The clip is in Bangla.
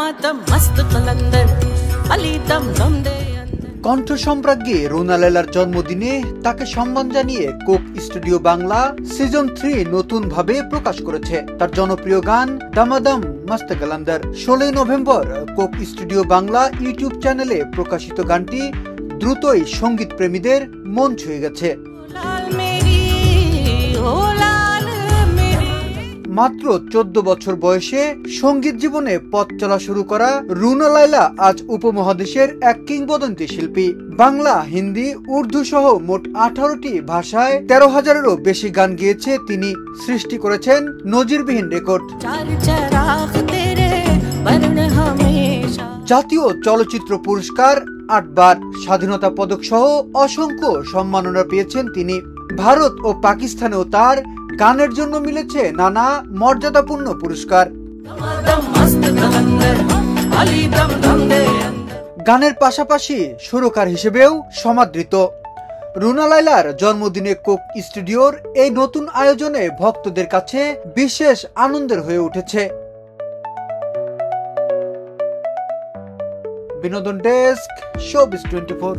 दमादम मस्त कलंदर अली दम दम दे। কণ্ঠ সম্রাজ্ঞী রুনা লায়লার জন্মদিনে তাকে সম্মান জানিয়ে কোক স্টুডিও বাংলা সিজন 3 নতুন ভাবে প্রকাশ করেছে তার জনপ্রিয় গান দামাদম মস্ত Qalandar. 16 November Coke studio Bangla YouTube চ্যানেলে প্রকাশিত গানটি দ্রুতই সঙ্গীত প্রেমীদের মন ছুঁয়ে গেছে। মাত্র 14 বছর বয়সে সঙ্গীত জীবনে পথ চলা শুরু করা রুনা লায়লা আজ উপমহাদেশের এক কিংবদন্তি শিল্পী। বাংলা, হিন্দি, উর্দু সহ মোট 18টি ভাষায় 13,000-এরও বেশি গান গেয়েছে তিনি। সৃষ্টি করেছেন নজিরবিহীন রেকর্ড। জাতীয় চলচ্চিত্র পুরস্কার 8 বার, স্বাধীনতা পদক সহ অসংখ্য সম্মাননা পেয়েছেন তিনি। ভারত ও পাকিস্তানেও তার গানের জন্য মিলেছে নানা মর্যাদাপূর্ণ পুরস্কার। গানের পাশাপাশি সুরকার হিসেবেও সমাদৃত। রুনা লায়লার জন্মদিনে কোক স্টুডিওর এই নতুন আয়োজনে ভক্তদের কাছে বিশেষ আনন্দের হয়ে উঠেছে। বিনোদন ডেস্ক, শোবিজ 24।